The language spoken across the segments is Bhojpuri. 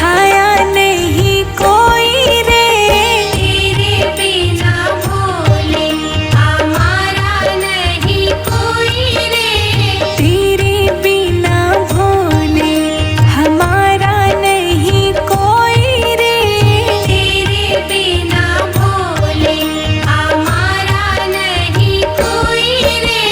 छाया नहीं कोई रे, तेरे बिना भोले हमारा नहीं कोई रे। तेरे बिना भोले हमारा नहीं कोई रे। तेरे बिना भोले हमारा नहीं कोई रे।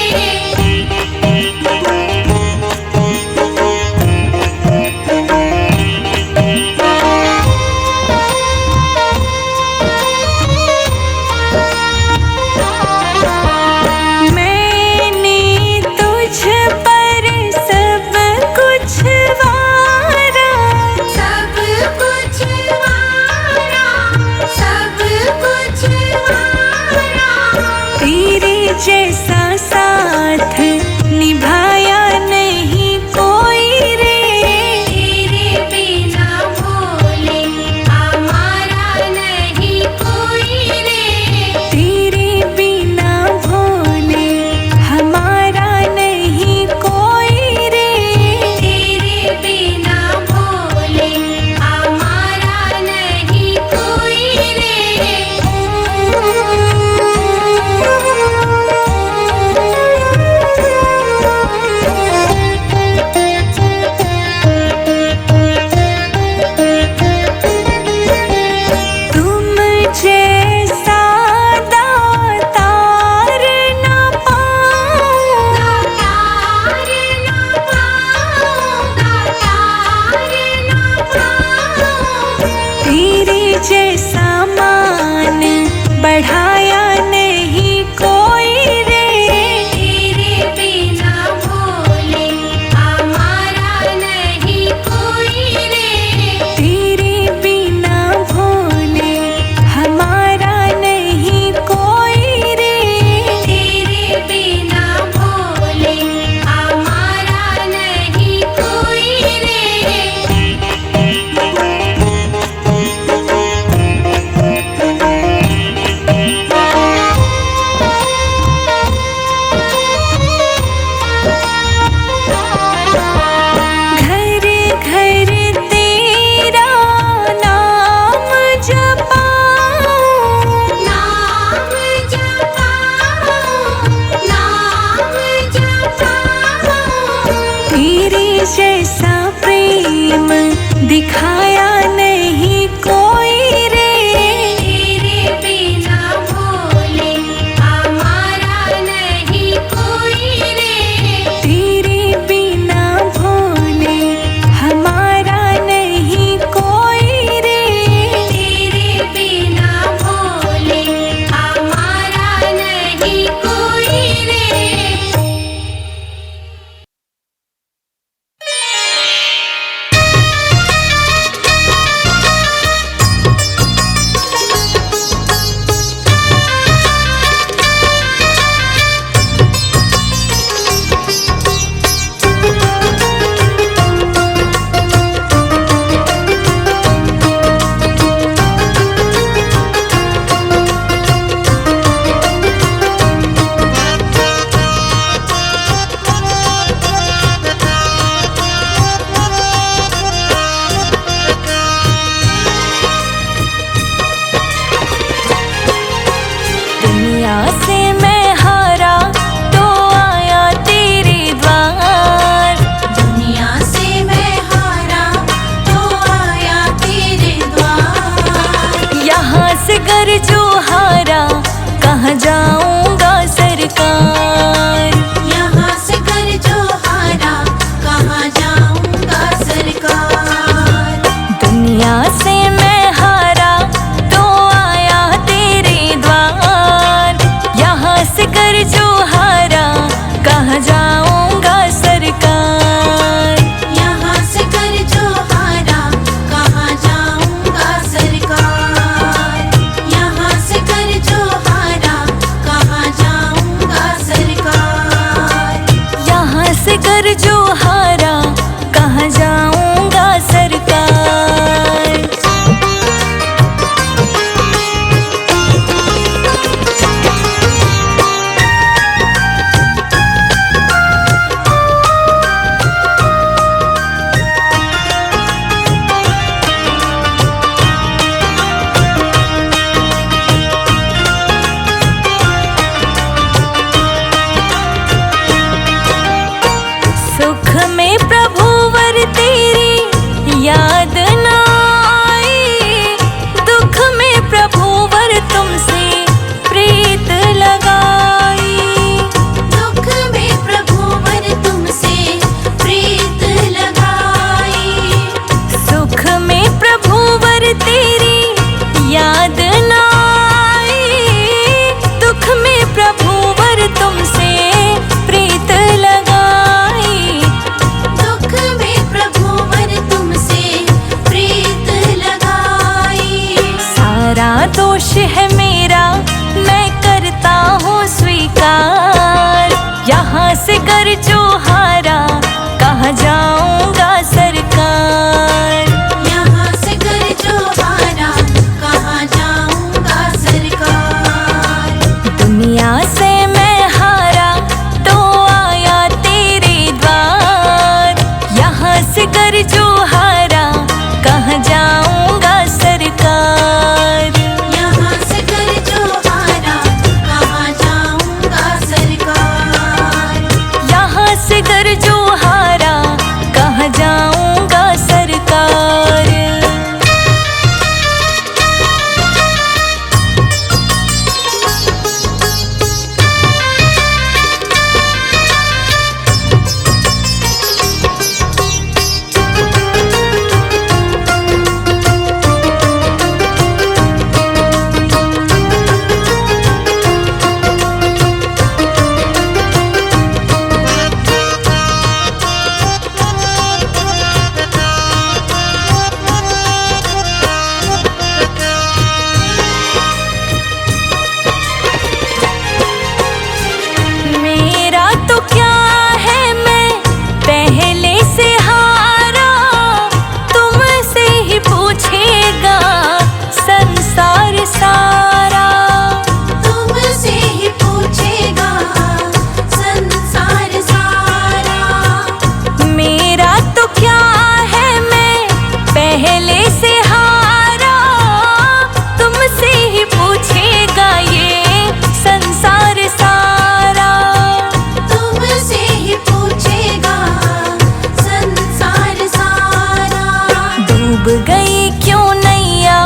गई क्यों नैया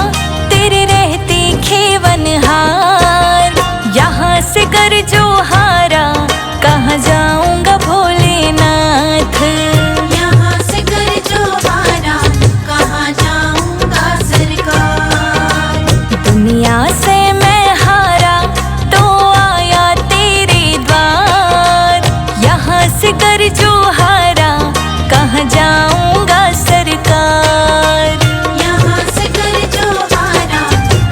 तेरे रहते खेवनहार। यहाँ से कर जो हारा कहाँ जाऊंगा भोलेनाथ। यहाँ से कर जो हारा कहाँ जाऊंगा सरकार। दुनिया से मैं हारा तो आया तेरे द्वार। यहाँ से कर जो हारा कहाँ जाऊंगा सरकार। यहाँ से कर जो हारा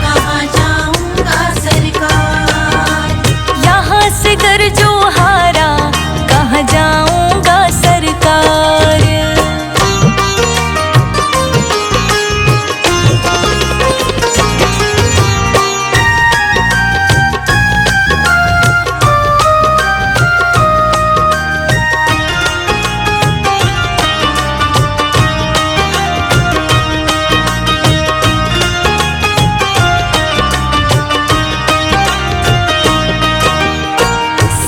कहाँ जाऊंगा सरकार। यहाँ से कर जो हारा कहाँ जाऊंगा सरकार।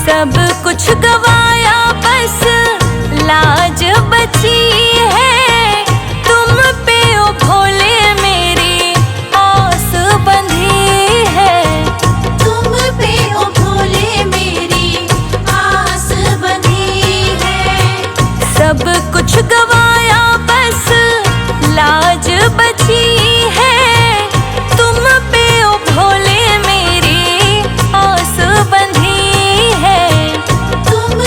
सब कुछ गवाया बस लाज बची है। तुम पे ओ भोले मेरी आस बंधी है। तुम पे ओ भोले मेरी आस बंधी है। सब कुछ गवाया बस लाज बची है। तुम पे ओ भोले मेरी आस बंधी है। तुम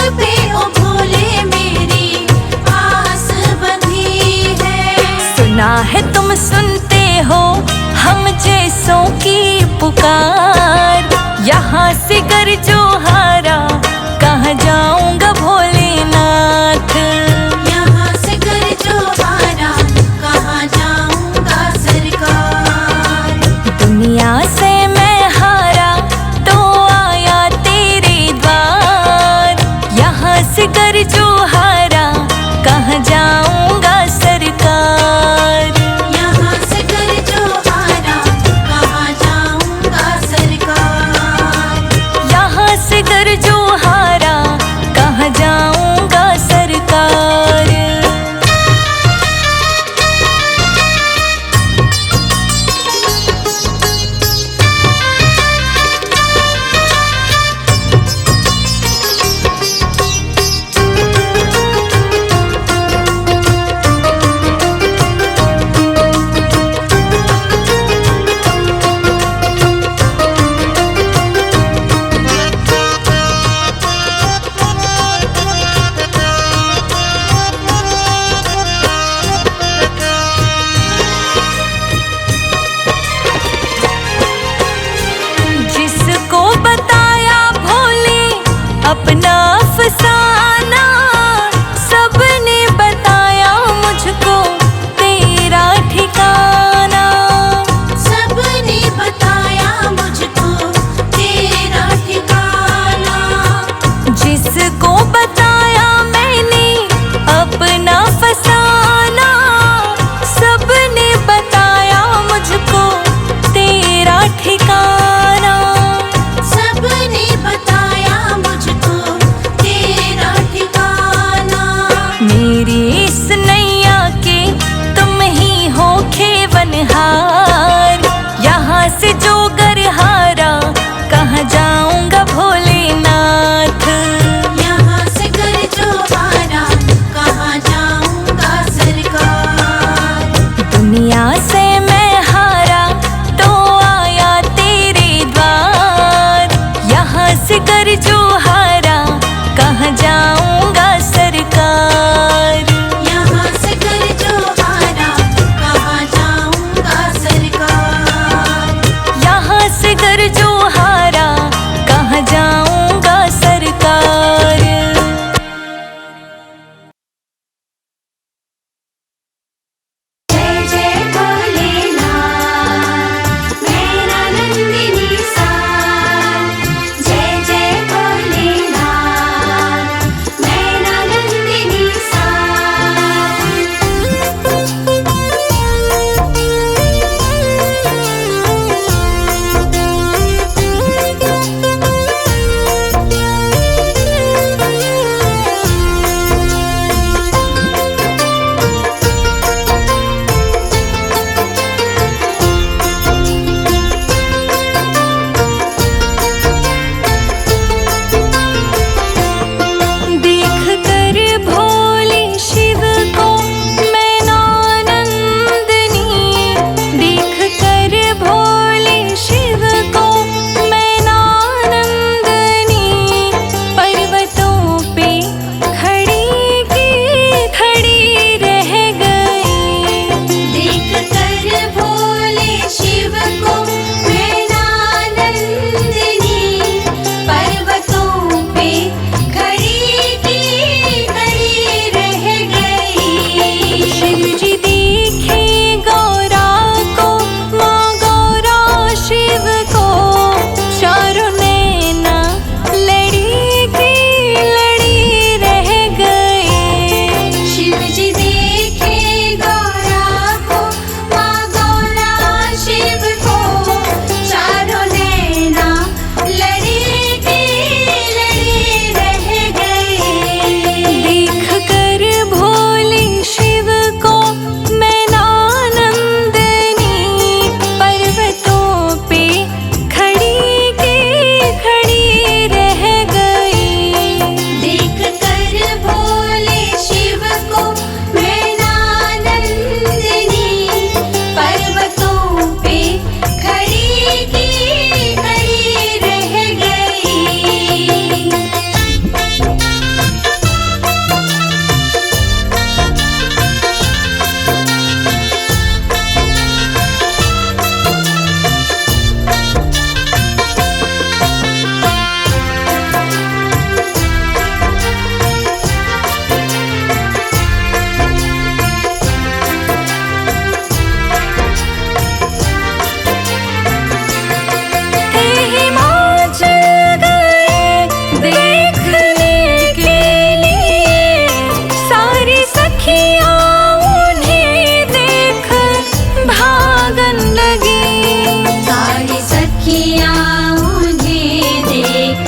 सखियाँ उन्हें देख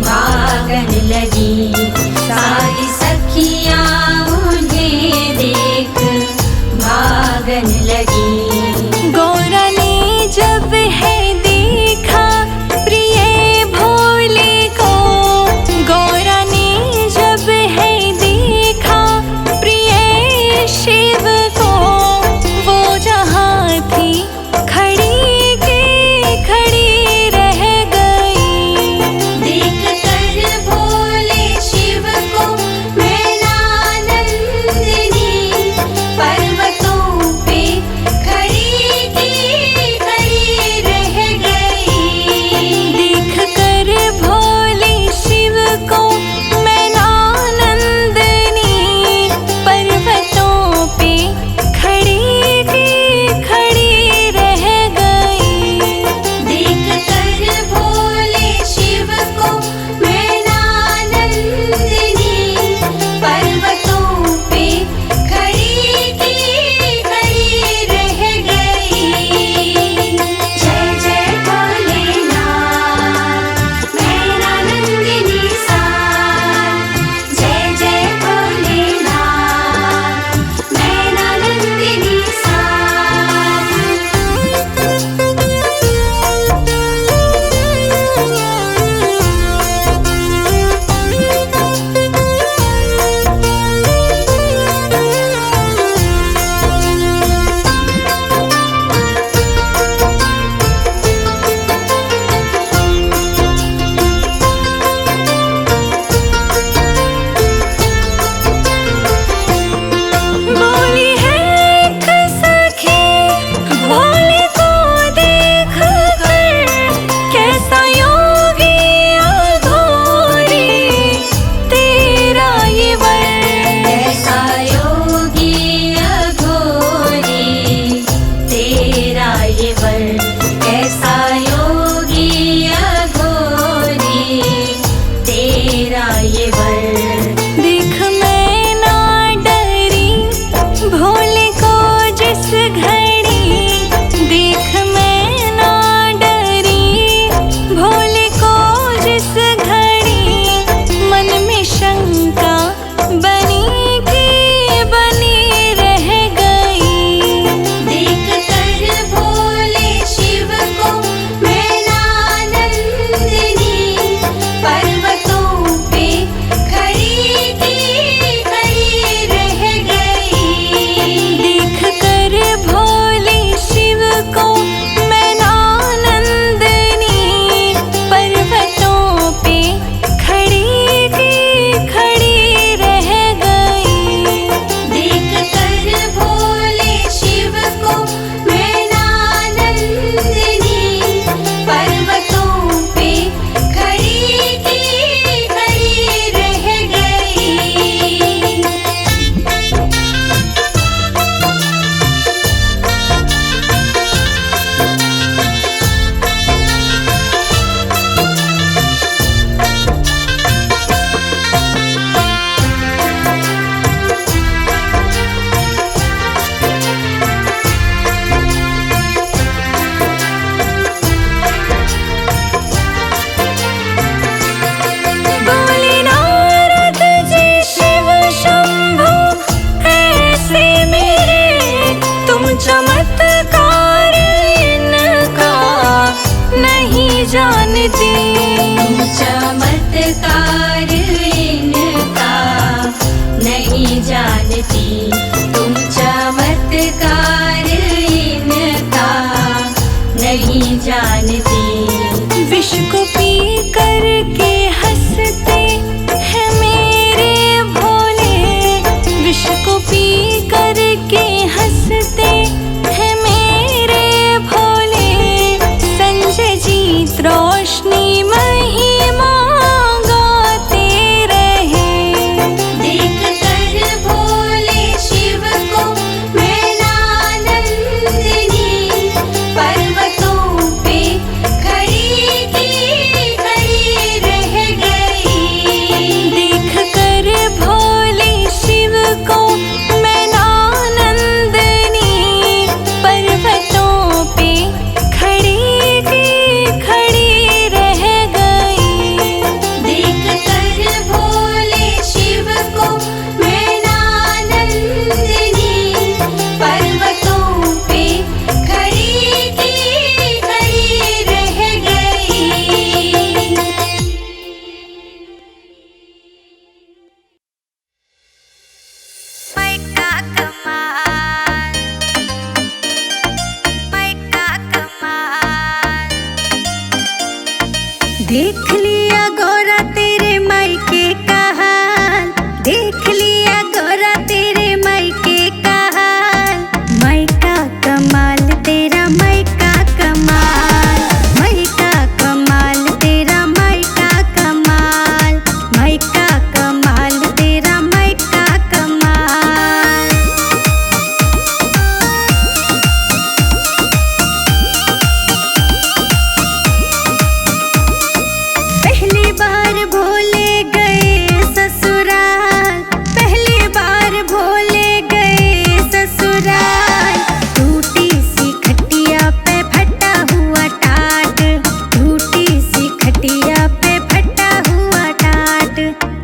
भागन लगी, सारी सखियाँ उन्हें देख भागन लगी। गौरा ने जब है देखा प्रिय भोले को, गौरा ने जब है देखा प्रिय शिव को, वो जहाँ थी खड़ी की खड़ी रह गई। देख कर भोले शिव को मैना नंदिनी, पर्वतों पे खड़ी की खड़ी रह गई। देख कर भोले शिव को मैना नंदिनी, पर्वतों पे खड़ी की खड़ी रह गई। देख कर भोले शिव को मैना नंदिनी, पर्वतों पे खड़ी की खड़ी रह गई। जय जय भोलेनाथ मैना नंदिनी साथ, जय जय भोलेनाथ मैना नंदिनी साथ। बोली है एक सखी भोले को देख कर, कैसा योगी अघोरी तेरा ये वर। कैसा योगी अघोरी तेरा ये वर, कैसा योगी अघोरी तेरा ये वर। देख मैं ना डरी भोले को जिस घड़ी, देख मैं ना डरी भोले को जिस घड़ी, मन में शंका बनी की बनी रह गई। देख कर भोले शिव को मैना नंदिनी, पर्वतों पे खड़ी की खड़ी रह गई। देख कर भोले शिव को मैना नंदिनी, पर्वतों पे खड़ी की खड़ी रह गई। देख कर भोले शिव को मैना नंदिनी, पर्वतों पे खड़ी की खड़ी रह गई। बोले नारद जी शिव शंभु ऐसे मेरे, तुम चमत्कार इनका नहीं जानती। चमत्कार इनका नहीं जानती, तुम चमत्कार इनका नहीं जानती। विष को पी करके हंसते हैं मेरे भोले, विष को पी करके हंसते हैं मेरे भोले। संजय जीत रोशनी महिमा गाते रहे। देख कर भोले शिव को मैना नंदिनी, पर्वतों पे खड़ी की देख लिया गौरा तेरे मायके का हाल, देख लिया गौरा तेरे मायके का हाल। मायका कमाल तेरा मायका कमाल, मायका कमाल तेरा मायका कमाल, मायका कमाल तेरा मायका कमाल। पहली बार भोले गए ससुराल, पहली बार भोले गए ससुराल। टूटी सी खटिया पे फटा हुआ टाट, टूटी सी खटिया पे फटा हुआ टाट।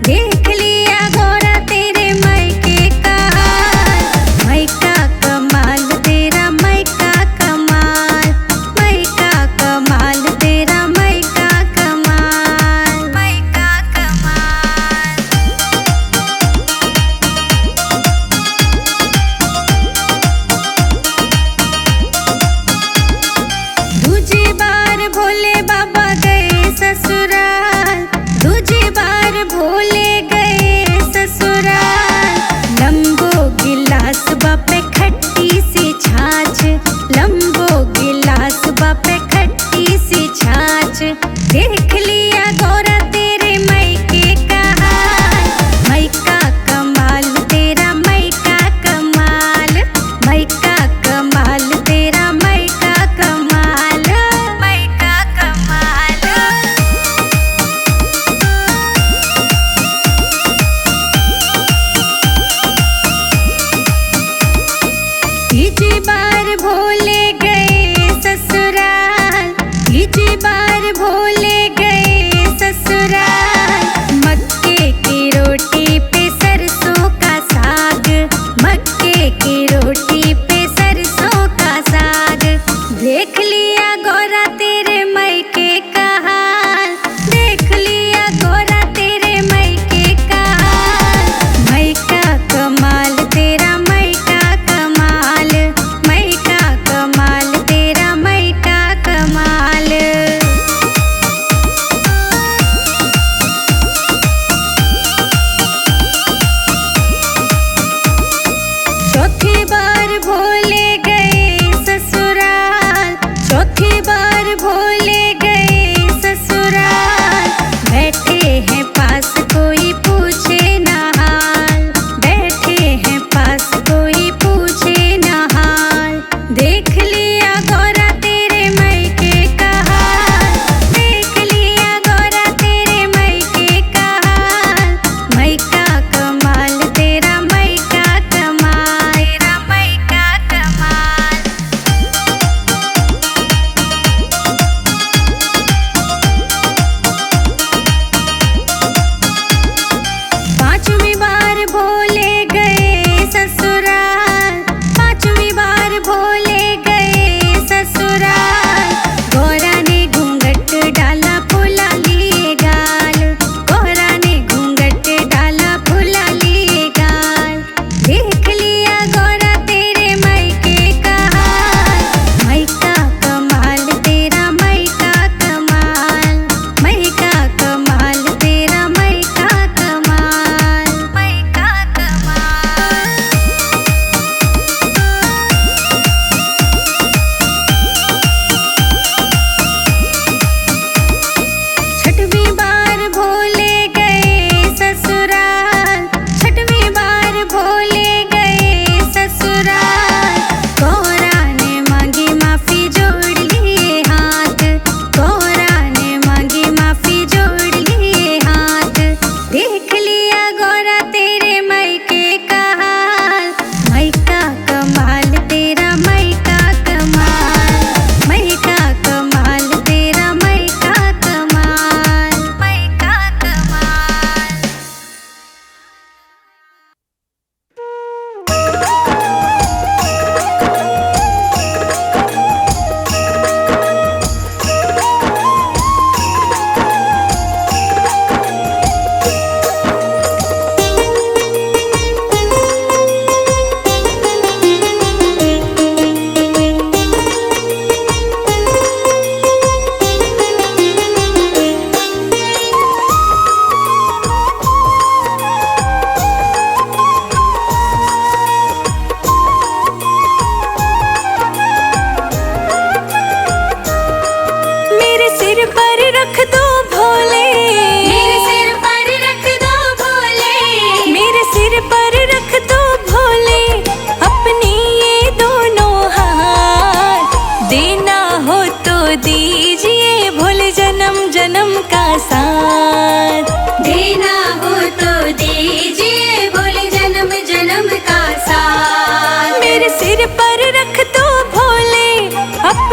देख लिया गौरा तेरे मायके का हाल, मायका कमाल तेरा मायका कमाल, मायका कमाल तेरा मायका कमाल, मायका कमाल। दूजी बार भोले बाबा गए ससुराल, दूजी बार भोले गए ससुराल। लंबो गिलास बापे खट्टी सी छाछ, लंबो गिलास बापे खट्टी सी छाछ। देख लिया गौरा तेरे मायके का हाल, मायका कमाल तेरा मायका कमाल, मायका कमाल तेरा मायका कमाल, मायका कमाल।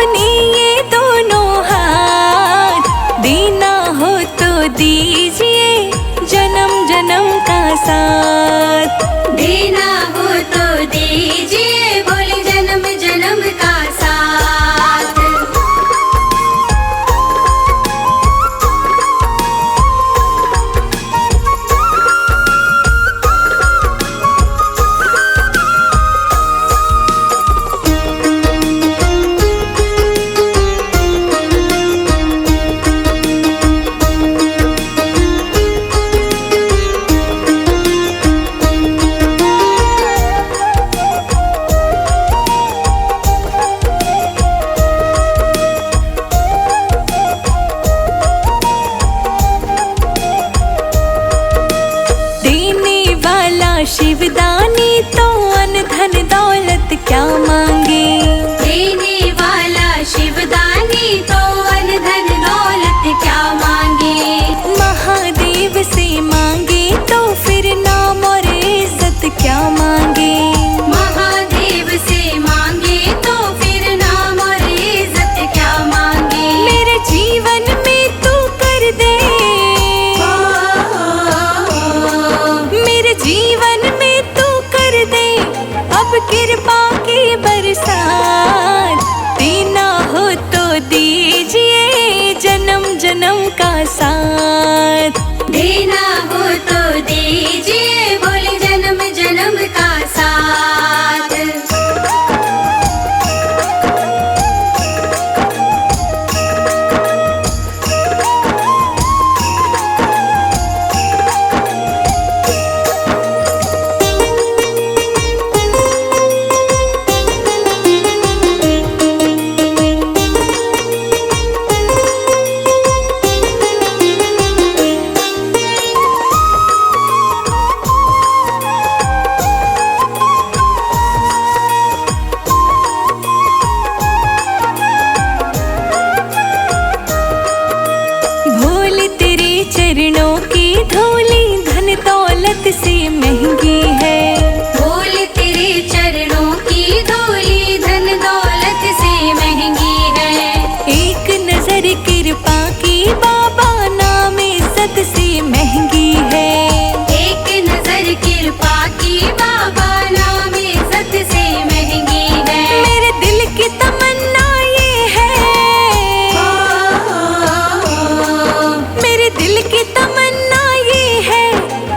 अपने ये दोनों हाथ, देना हो तो दीजिए जन्म जन्म का साथ। देना हो तो दीजिए बोले जन्म जन्म का साथ। शिवदानी तो अन धन दौलत क्या मांगे। देने वाला शिवदानी तो अन धन दौलत क्या मांगे। महादेव से मांगे तो फिर नाम और इज्जत क्या मांगे। महादेव से मांगे तो फिर नाम और इज्जत क्या मांगे। मेरे जीवन में तू कर दे, मेरे जीवन में तू कर दे अब कृपा की बरसात। देना हो तो दीजिए जन्म जन्म का साथ। देना हो तो दीजिए बोले जन्म जन्म का साथ। चरणों की धूली धन दौलत से महंगी है। बोल तेरे चरणों की धूली धन दौलत से महंगी है। एक नजर कृपा की बाबा नाम इज्जत से महंगी है। एक नजर कृपा की बाबा नाम इज्जत से महंगी है। मेरे दिल की तमन्ना ये है, मेरे दिल की तमन्ना ये है,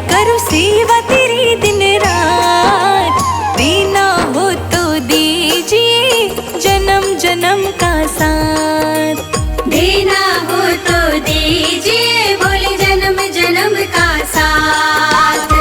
करूँ सेवा तेरी दिन रात। देना हो तो दीजिए जन्म जन्म का साथ। देना हो तो दीजिए बोले जन्म जन्म का साथ।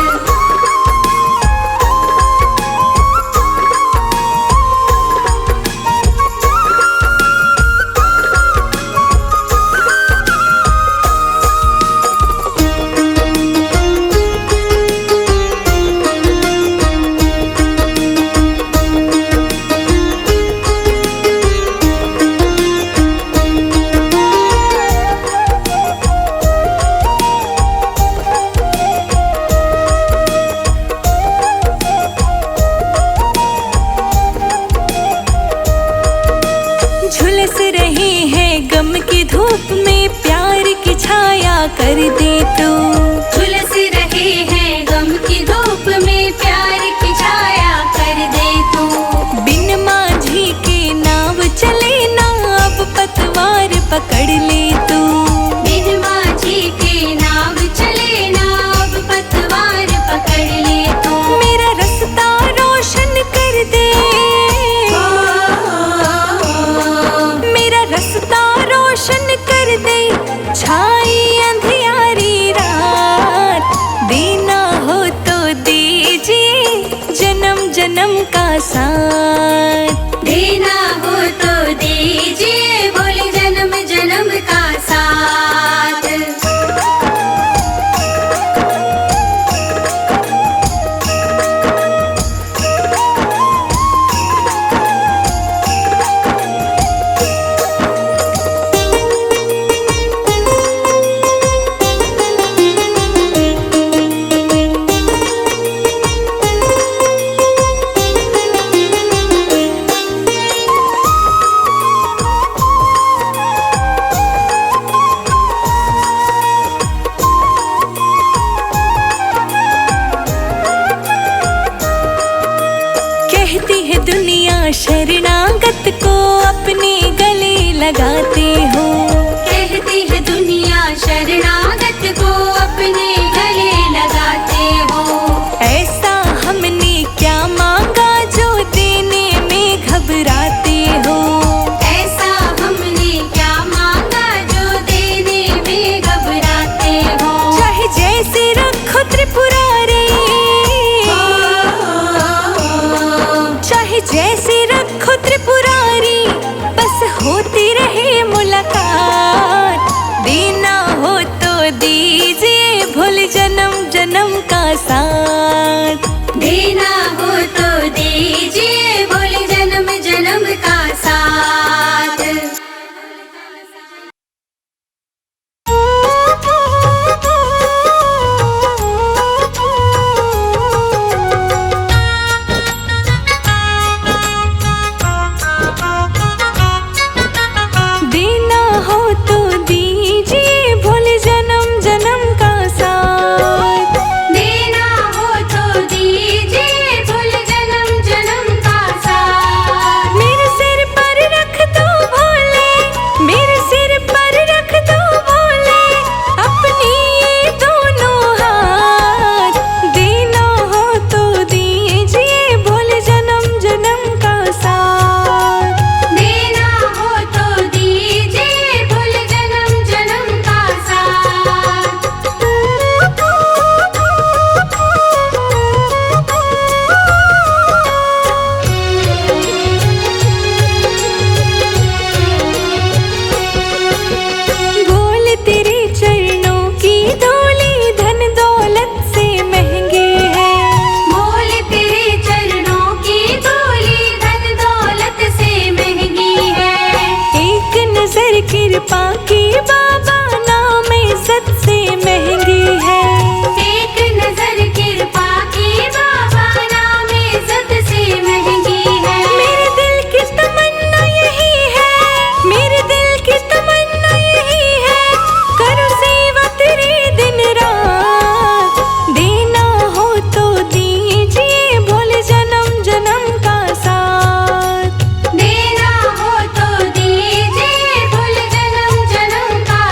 झुलस रहे हैं गम की धूप में, प्यार की छाया कर दे तू। झुलस रहे हैं गम की धूप में, प्यार की छाया कर दे तू। बिन माझी के नाव चले ना अब पतवार पकड़ ले तू। बिन माझी के नाव चले ना अब पतवार पकड़ ले तू। मेरा रास्ता रोशन कर दे, मेरा रास्ता रोशन कर दे, छाई अंधियारी रात। देना हो तो दीजिए जन्म जन्म का साथ। देना हो तो दीजिए बोले जन्म जन्म का साथ। लगाते हो। कहती है दुनिया शरणागत को अपने गले लगाते हो। ऐसा हमने क्या मांगा जो देने में घबराते हो। ऐसा हमने क्या मांगा जो देने में घबराते हो। चाहे जैसे रखो त्रिपुरारी, चाहे जैसे रखो त्रिपुरारी, बस होती रहे मुलाकात। देना हो तो दीजिए भूल जन्म जन्म का साथ। देना हो तो दीजिए बोल जन्म जन्म का साथ। देना हो तो दीजिए भूल जन्म जन्म का साथ। देना हो तो दीजिए बोल जन्म जन्म का साथ। मेरे सिर पर रख दो भोले, मेरे सिर पर रख दो भोले, अपनी ये दोनों हाथ। देना हो तो दीजिए भूल जन्म जन्म का साथ। देना हो तो दीजिए बोल जन्म जन्म का साथ। बोल तेरे चरणों की धूली धन दौलत से महंगी है। बोल तेरे चरणों की धूली धन दौलत से महंगी है। एक नजर कृपा की बाबा नाम इज्जत से महंगी है। एक नजर कृपा की बाबा नाम इज्जत से महंगी है। मेरे दिल की तमन्ना यही है, मेरे दिल की तमन्ना यही है, करो सेवा तेरी दिन रात। देना हो तो दीजिए भूल जन्म जन्म का साथ। देना हो तो दीजिए बोल जन्म जन्म का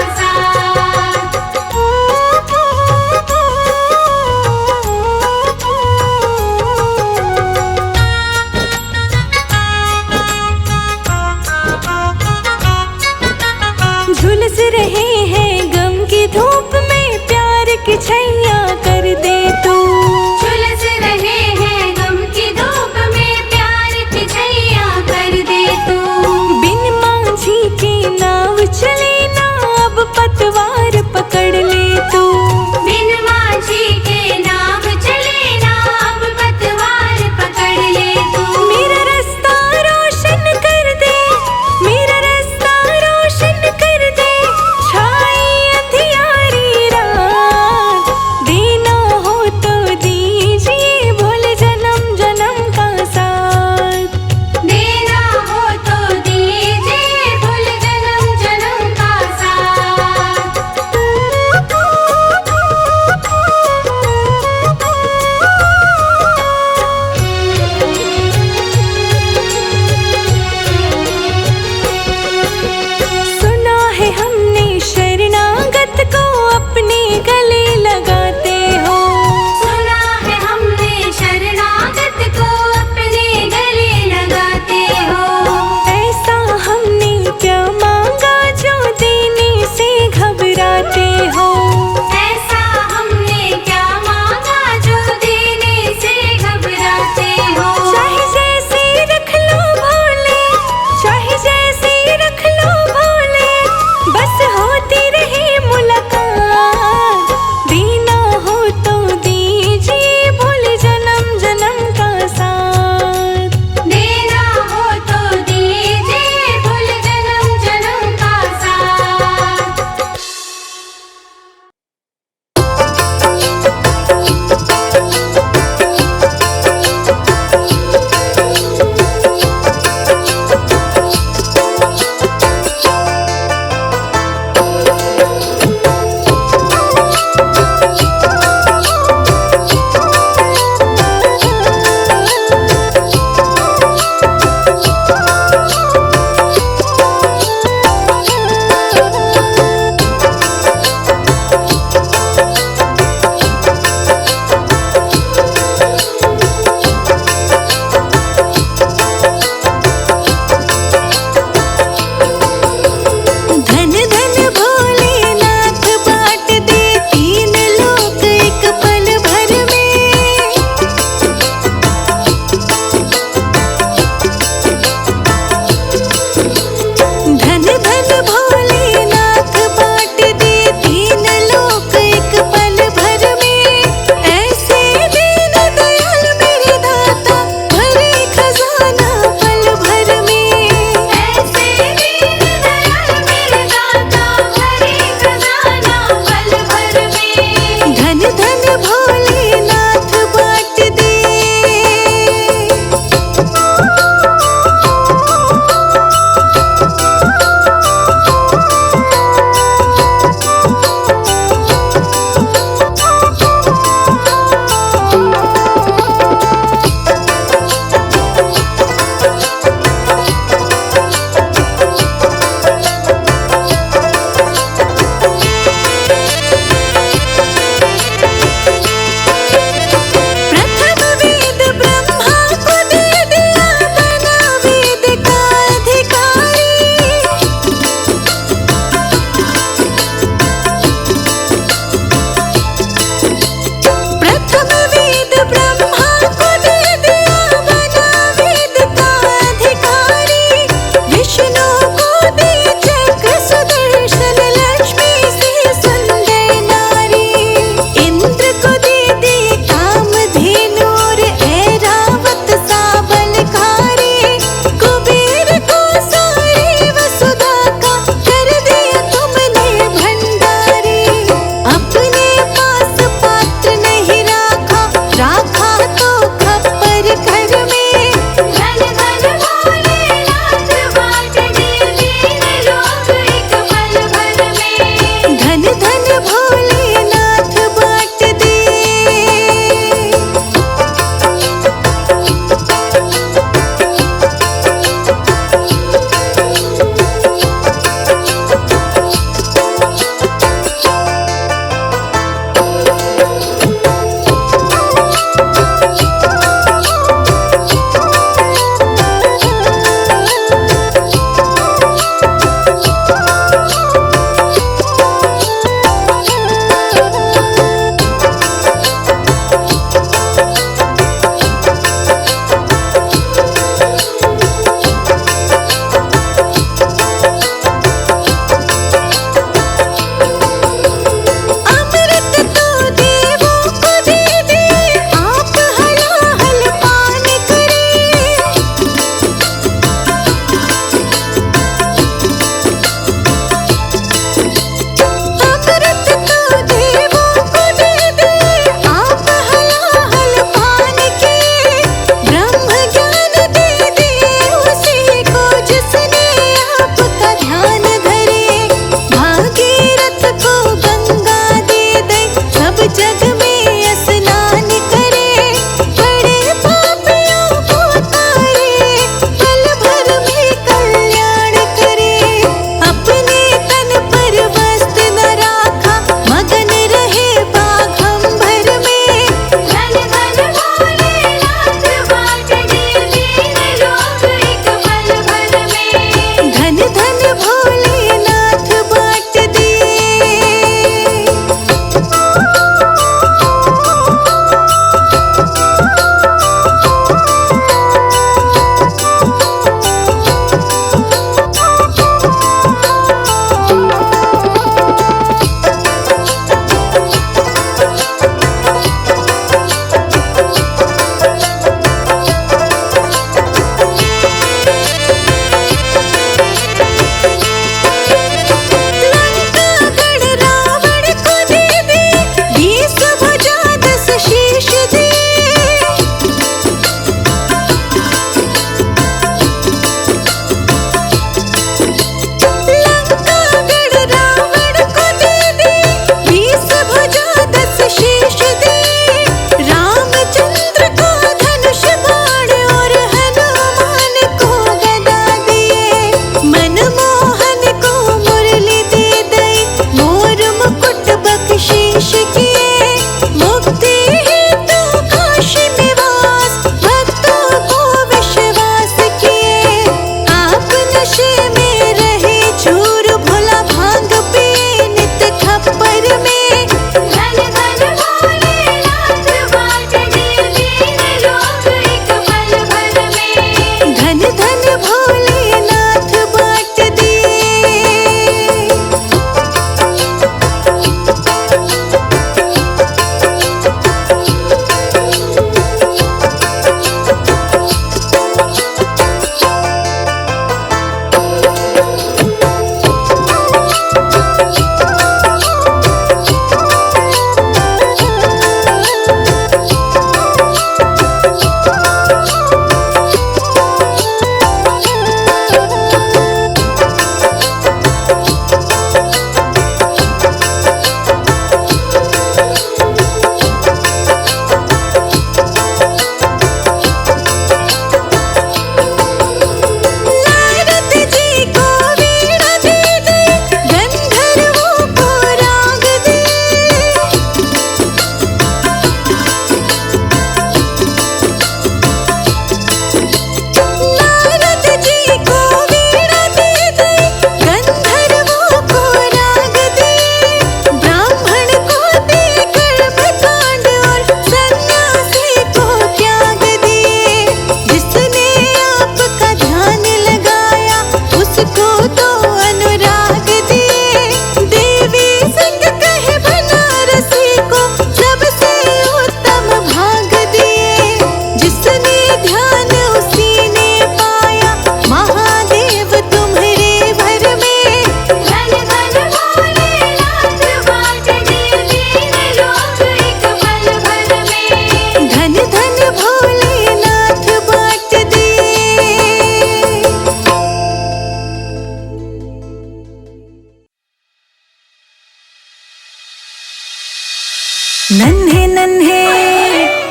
नन्हे नन्हे,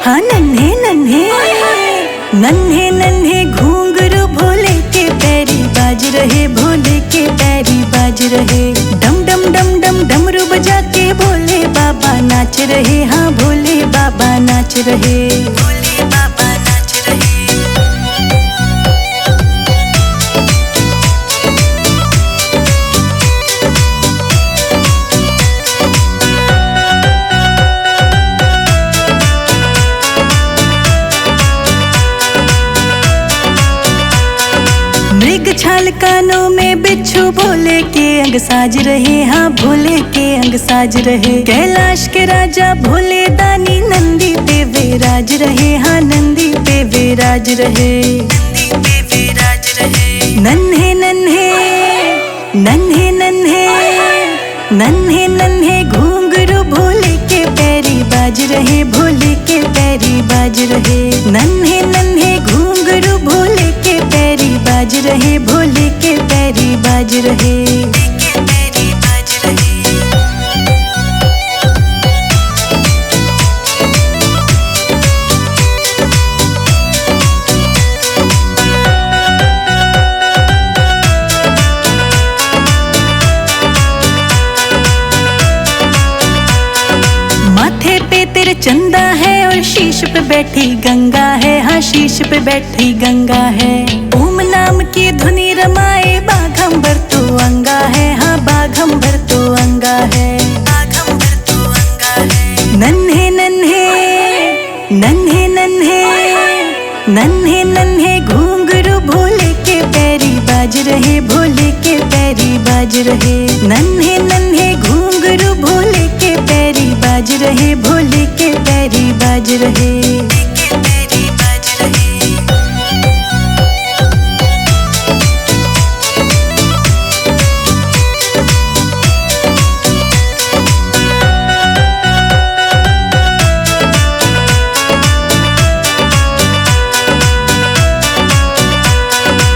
हाँ नन्हे नन्हे, नन्हे नन्हे घुंघरू भोले के पैरी बाज रहे, भोले के पैरी बाज रहे। डम डम डम डम डमरू बजा के भोले बाबा नाच रहे, हाँ भोले बाबा नाच रहे, भोले बाबा नाच रहे। मृग छाल कानों में बिच्छू भोले के अंग साज रहे, हाँ भोले के अंग साज रहे। कैलाश के राजा भोले दानी नंदी पे विराज रहे, हाँ नंदी पे विराज रहे, नंदी पे विराज रहे। नन्हे नन्हे, नन्हे नन्हे, नन्हे नन्हे घुंघरू भोले के पैरी बाज रहे, भोले के पैरी बाज रहे। नन्हे नन्हे घुंघरू भोले के पैरी बाज रहे, भोले के पैरी बाज रहे, के पैरी बाज रहे। माथे पे तेरे चंदा है और शीश पे बैठी गंगा है, हाँ शीश पे बैठी गंगा है। ओम नाम की धुनी रमाए बाघंबर तो अंगा है, हाँ बाघंबर तो अंगा है, बाघंबर तो अंगा है। नन्हे नन्हे, नन्हे नन्हे, नन्हे नन्हे घुंघरू भोले के पैरी बाज रहे, भोले के पैरी बाज रहे। नन्हे नन्हे घुंघरू भोले के पैरी बाज रहे, भोले के पैरी बाज रहे, के पैरी बाज रहे।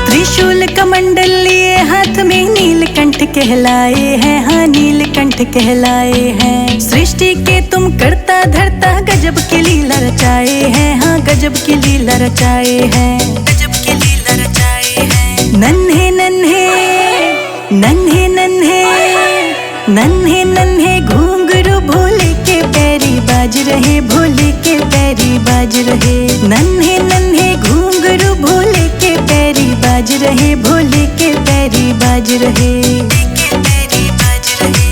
त्रिशूल कमंडल लिए हाथ में नीलकंठ कहलाए हैं, हाँ नीलकंठ कहलाए हैं। सृष्टि के तुम करता धरता गजब की लीला रचाए हैं, हाँ गजब की लीला रचाए हैं, गजब की लीला रचाए हैं। नन्हे नन्हे, नन्हे नन्हे, नन्हे नन्हे घुंघरू भोले के पैरी बाज रहे, भोले के पैरी बाज रहे। नन्हे नन्हे घुंघरू भोले के पैरी बाज रहे, भोले के पैरी बाज रहे, के पैरी बाज रहे।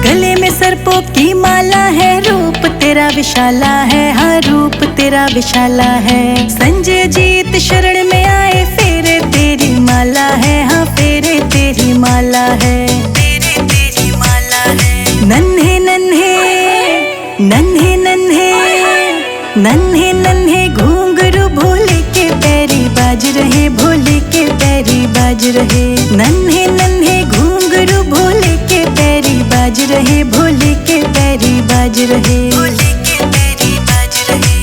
गले में सर्पों की माला है, रूप तेरा विशाला है, हाँ रूप तेरा विशाला है। संजय जीत शरण में आए, फेरे तेरी माला है, हाँ फेरे तेरी माला है, फेरे तेरी माला है। नन्हे नन्हे, नन्हे नन्हे, नन्हे नन्हे घुंघरू भोले के पैरी बाज रहे, भोले के पैरी बाज रहे। नन्हे नन्हे घुंघरू भोले के पैरी बाज रहे, भोले के पैरी बाज रहे, भोले के पैरी बाज रहे।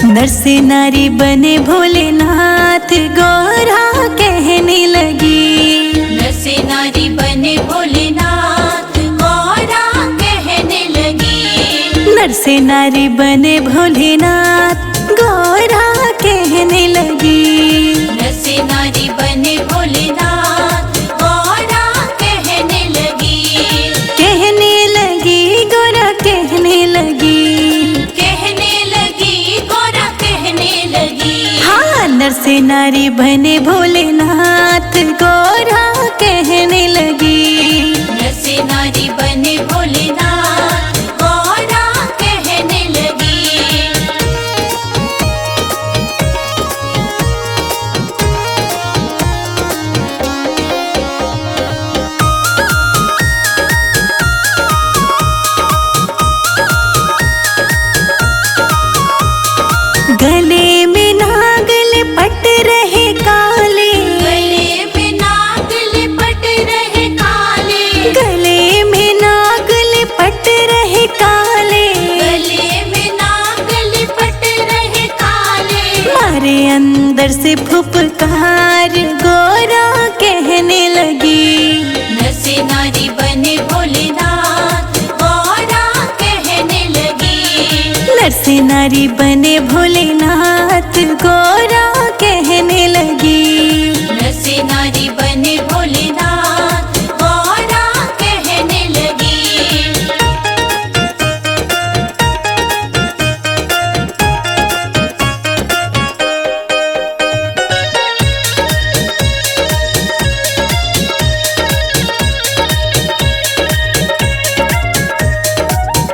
नर से नारी बने भोलेनाथ, गौरा कहने लगी। नर से नारी बने भोलेनाथ, गौरा कहने लगी। नर से नारी बने भोलेनाथ, गौरा कहने लगी। नर से नारी बने भोलेनाथ, गौरा कहने लगी। कहने लगी गौरा कहने लगी, कहने लगी गौरा कहने लगी। हाँ नर से नारी बने भोलेनाथ, गौरा कहने लगी। नर से नारी बने भोलेनाथ, गौरा कहने लगी। मारे अंदर से फुफकार गोरा कहने लगी। नर से नारी बने भोलेनाथ गौरा कहने लगी। नर से नारी बने भोलेनाथ गोरा कहने लगी। नर से नारी बने भोलेनाथ गौरा कहने लगी।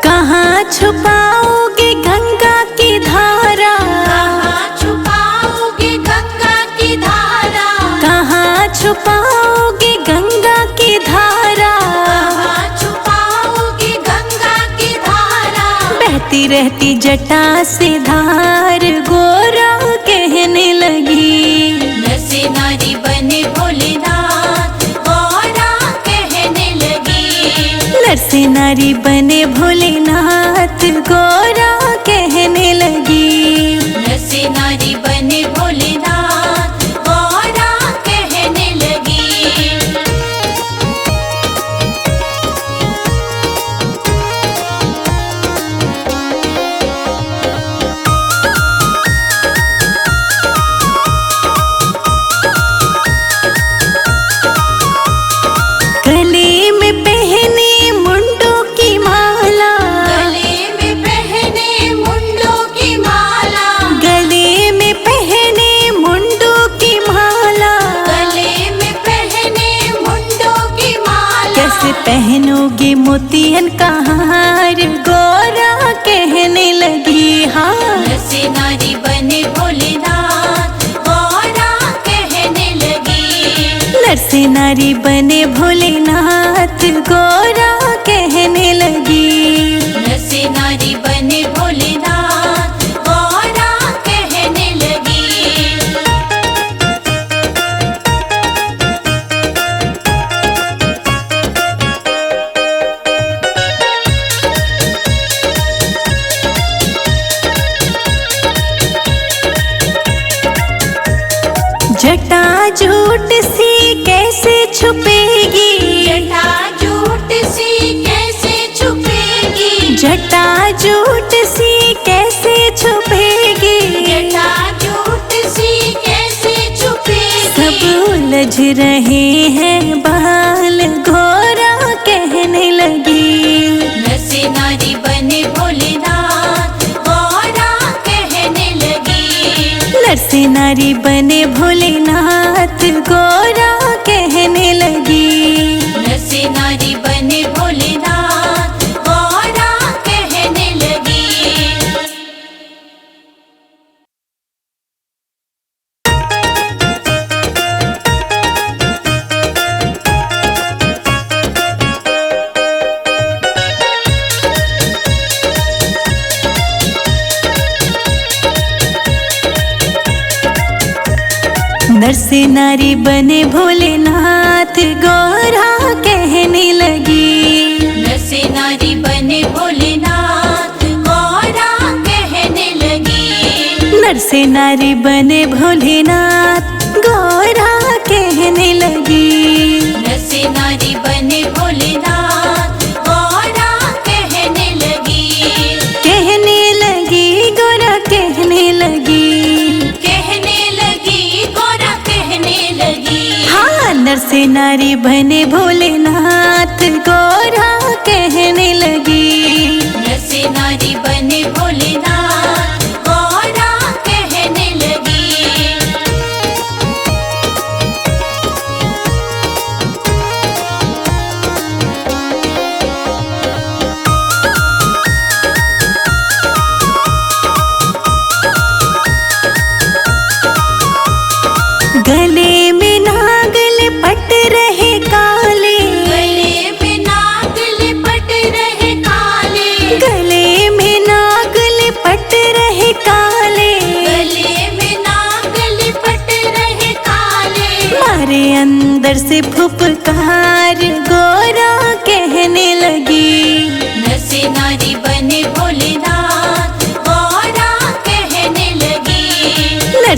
कहाँ छुपाओगे गंगा की धारा? कहाँ छुपाओगे गंगा की धारा? कहाँ छुपाओगे गंगा की धारा? कहाँ छुपाओगे गंगा की धारा? बहती रहती जटा से धार गोरा कहने लगी। नर से नारी बने भोलेनाथ गौरा कहने लगी। नर से नारी बने भोलेनाथ गोरा कहने लगी। नर से नारी बने भोलेनाथ गौरा कहने लगी। गले में पहने मुंडों की माला। गले में पहने मुंडों की माला। गले में पहने मुंडों की माला। गले में पहने मुंडों की माला। कैसे पहनोगे मोतियन का हार गोरा कहने लगी। हाँ नर से नारी बने भोलेनाथ गौरा कहने लगी। नर से नारी बने भोलेनाथ गोरा कहने लगी। नर से नारी बने भोलेनाथ गौरा कहने लगी। जटा जूट सी कैसे छुपेगी? जटा जूट सी कैसे छुपेगी? जटा जूट सी कैसे छुपेगी? जटा जूट सी कैसे छुपेगी? सब उलझ रहे हैं बाल घोरा कहने लगी। नर से नारी बने भोलेनाथ गौरा कहने लगी। नर से नारी बने भोलेनाथ गोरा कहने लगी। नर से नारी बने भोलेनाथ गौरा कहने लगी। नर से नारी बने भोलेनाथ गोरा कहने लगी। नर से नारी बने भोलेनाथ गौरा कहने लगी। नर से नारी बने भोलेनाथ गोरा कहने लगी। नर से नारी बने भोलेनाथ गौरा कहने लगी। कहने लगी गोरा कहने लगी। कहने लगी गौरा कहने लगी। हाँ नर से नारी बने भोलेनाथ गोरा कहने लगी। नर से नारी बने भोलेनाथ गौरा कहने लगी। गले में नागल पट रहे काले। गले में नाग लिपट रहे काले। गले में नागल पट रहे काले। गले में नाग लिपट रहे काले। मारे अंदर से फुफकार गोरा कहने लगी। नर से नारी बने भोलेनाथ गौरा कहने लगी। नर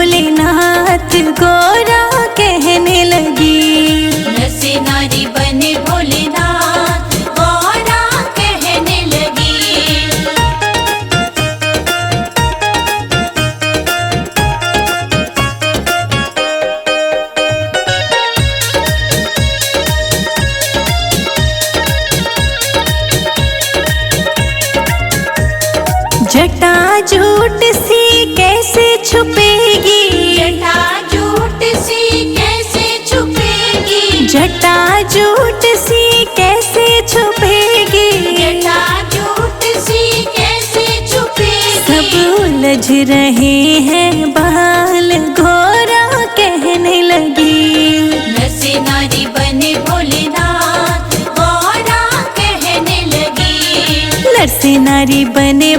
भोलेनाथ गोरा कहने लगी। नर से नारी बने भोलेनाथ गौरा कहने लगी। जटा जूट सी कैसे छुपेगी, जटा जूट सी कैसे छुपेगी, जटा जूट सी कैसे छुपेगी, जटा जूट सी कैसे छुपेगी। सब उलझ रहे हैं बाल घोरा कहने लगी। नर से नारी बने भोलेनाथ गौरा कहने लगी। नर से नारी बने